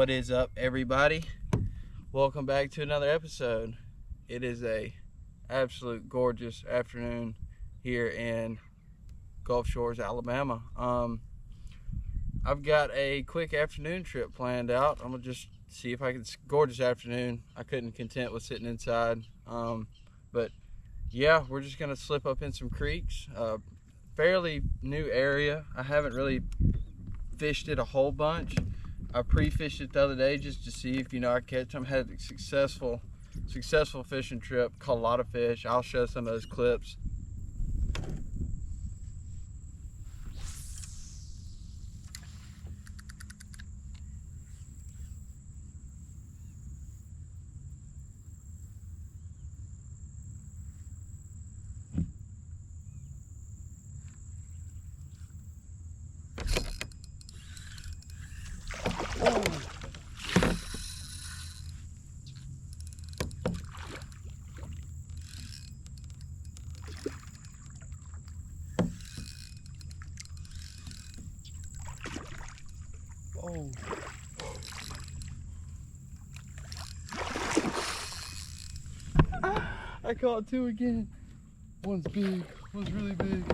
What is up, everybody? Welcome back to another episode. It is a absolute gorgeous afternoon here in Gulf Shores, Alabama. I've got a quick afternoon trip planned out. I'm gonna just see if I can. It's a gorgeous afternoon. I couldn't content with sitting inside, but yeah, we're just gonna slip up in some creeks. Fairly new area. I haven't really fished it a whole bunch. I pre-fished it the other day just to see if I could catch them. Had a successful fishing trip. Caught a lot of fish. I'll show some of those clips. Oh. I caught two again. One's big, one's really big.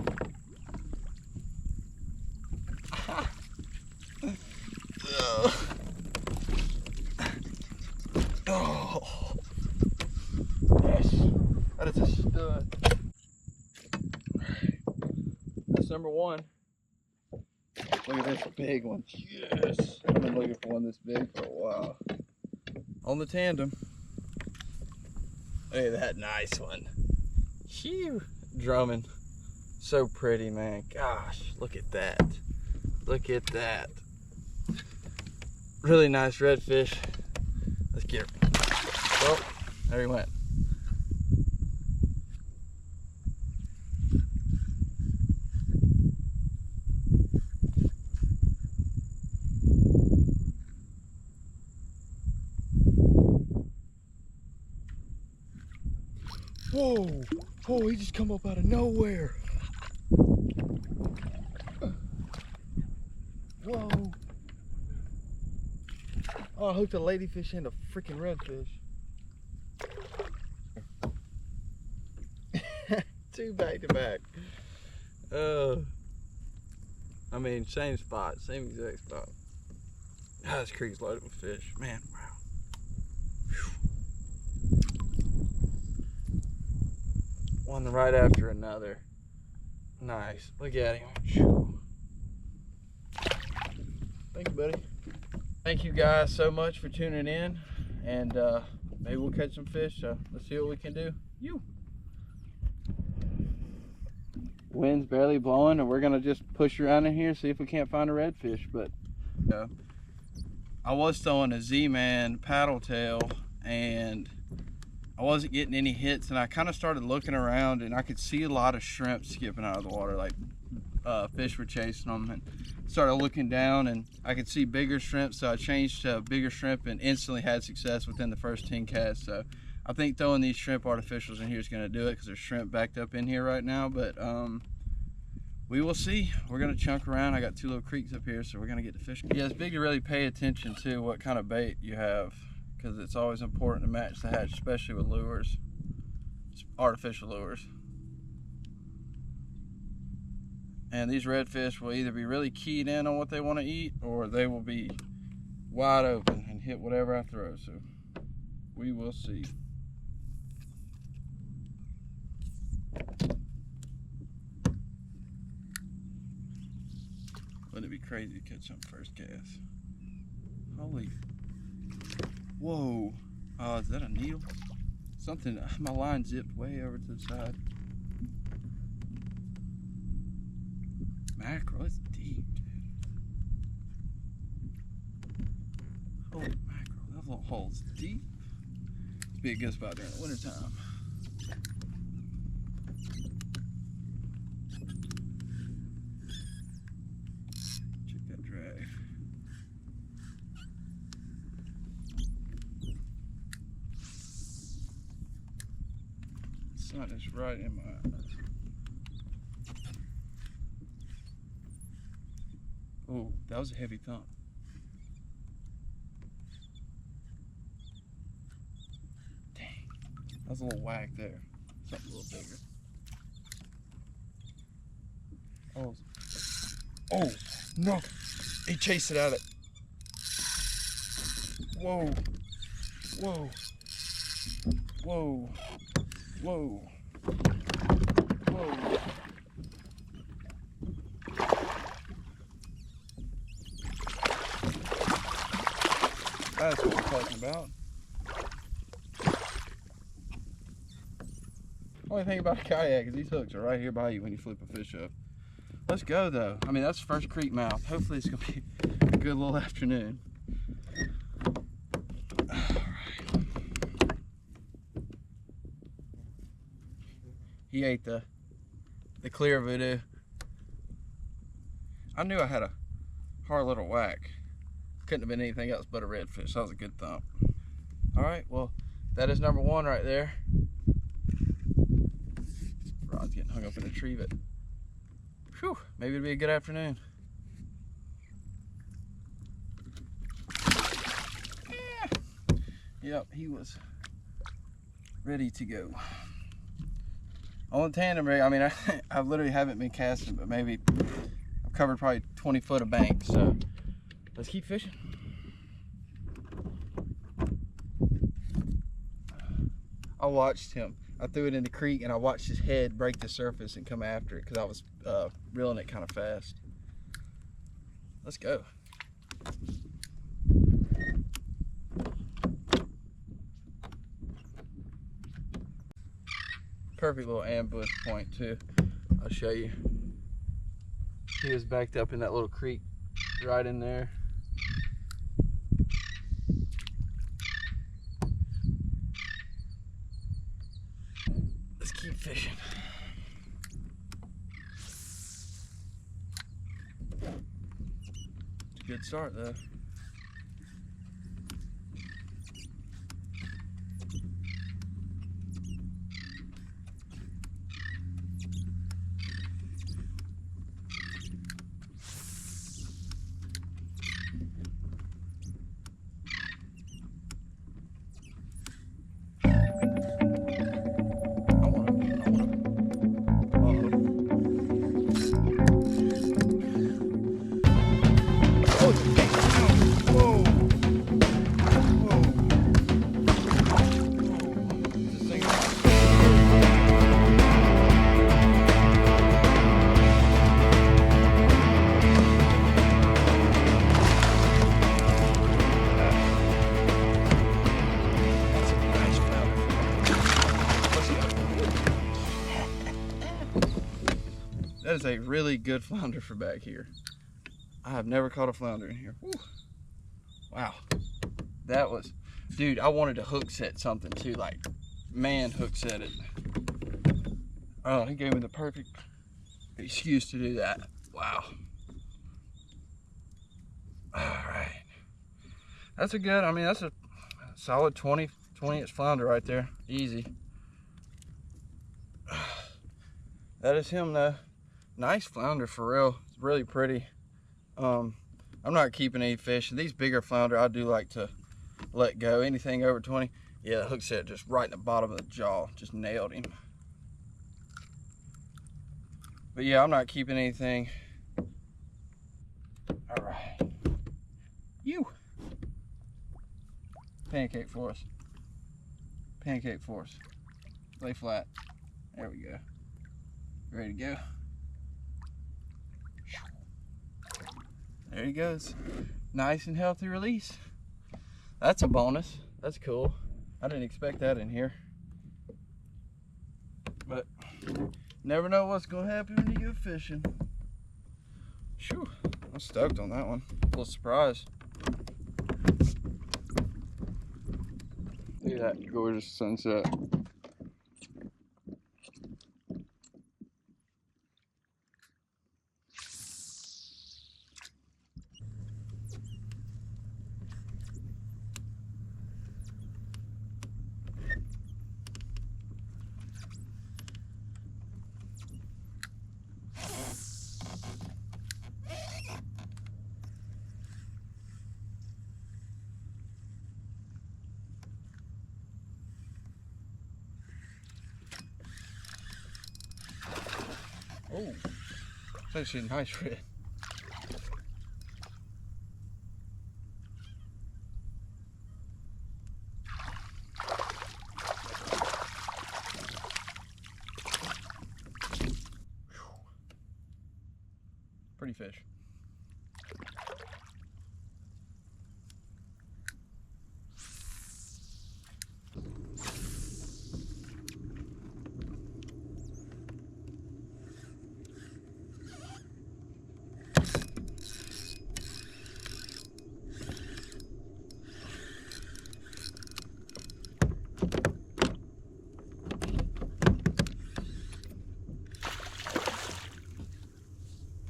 Oh. Yes, that is a stud. That's number one. Look at this big one. Yes. I've been looking for one this big for a while. On the tandem. Look at that nice one. Phew. Drumming. So pretty, man. Gosh, look at that. Look at that. Really nice redfish. Let's get her. Oh, there he went. Whoa! Oh, he just come up out of nowhere. Whoa! Oh, I hooked a ladyfish and a freaking redfish. Two back to back. I mean, same spot, same exact spot. Ah, this creek's loaded with fish, man. Wow. One right after another. Nice. Look at him. Thank you, buddy. Thank you guys so much for tuning in, and maybe we'll catch some fish. So let's see what we can do. Wind's barely blowing, and we're gonna just push around in here, see if we can't find a redfish. But I was throwing a Z-Man paddle tail, and I wasn't getting any hits, and I kind of started looking around, and I could see a lot of shrimp skipping out of the water, like fish were chasing them, and started looking down, and I could see bigger shrimp, so I changed to bigger shrimp and instantly had success within the first 10 casts. So I think throwing these shrimp artificials in here is going to do it, because there's shrimp backed up in here right now. But we will see. We're going to chunk around. I got two little creeks up here, so we're going to get to fishing. Yeah, it's big to really pay attention to what kind of bait you have, because it's always important to match the hatch, especially with lures, artificial lures. And these redfish will either be really keyed in on what they want to eat, or they will be wide open and hit whatever I throw. So we will see. Wouldn't it be crazy to catch some first cast? Holy. Whoa. Oh, is that a needle? Something, my line zipped way over to the side. Mackerel, it's deep, dude. Holy mackerel, that little hole's deep. It'd be a good spot during the winter time. Check that drag. The sun is right in my eyes. Oh, that was a heavy thump. That's a little whack there. Something a little bigger. Oh, oh no! He chased it out of it. Whoa! Whoa! Whoa! Whoa! Whoa! That's what we're talking about. Only thing about a kayak is these hooks are right here by you when you flip a fish up. Let's go though. I mean, that's the first creek mouth. Hopefully it's gonna be a good little afternoon. All right. He ate the clear voodoo. I knew I had a hard little whack. Couldn't have been anything else but a redfish. That was a good thump. All right, well, that is number one right there. Rod's getting hung up in a tree, but whew, maybe it'll be a good afternoon. Yeah. Yep, he was ready to go. On the tandem rig, I mean, I literally haven't been casting, but maybe I've covered probably 20 foot of bank, so let's keep fishing. I watched him. I threw it in the creek and I watched his head break the surface and come after it because I was reeling it kind of fast. Let's go. Perfect little ambush point too. I'll show you. He was backed up in that little creek right in there. Let's keep fishing. It's a good start though. That is a really good flounder for back here. I have never caught a flounder in here. Whew. Wow. That was, dude, I wanted to hook set something too, like, man, hook set it. Oh, he gave me the perfect excuse to do that. Wow. All right. That's a good, I mean, that's a solid 20-inch flounder right there. Easy. That is him though. Nice flounder for real. It's really pretty. I'm not keeping any fish. These bigger flounder I do like to let go. Anything over 20. Yeah, the hook set just right in the bottom of the jaw. Just nailed him. But yeah, I'm not keeping anything. All right. You. Pancake for us. Pancake for us. Lay flat. There we go. Ready to go. There he goes. Nice and healthy release. That's a bonus. That's cool. I didn't expect that in here. But never know what's gonna happen when you go fishing. Phew, I'm stoked on that one. A little surprise. Look at that gorgeous sunset. It's actually a nice red. Pretty fish.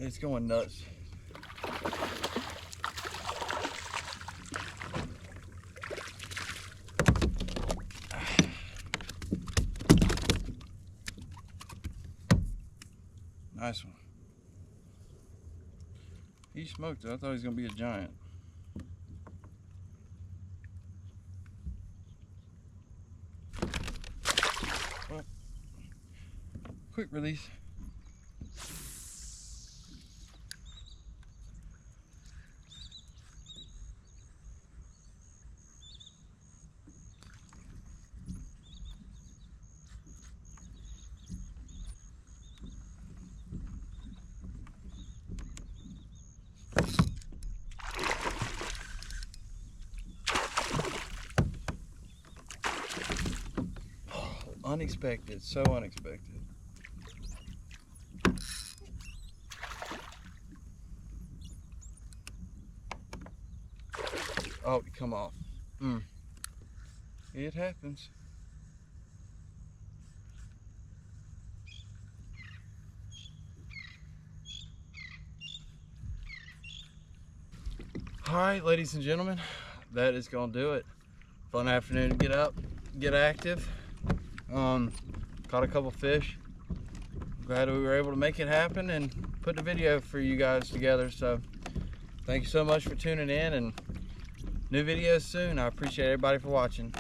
It's going nuts. Nice one. He smoked it. I thought he was going to be a giant. Well, quick release. Unexpected, so unexpected. Oh, come off. It happens. All right, ladies and gentlemen, that is gonna do it. Fun afternoon to get up, get active. Caught a couple fish. Glad we were able to make it happen and put the video for you guys together. So thank you so much for tuning in, and new videos soon. I appreciate everybody for watching.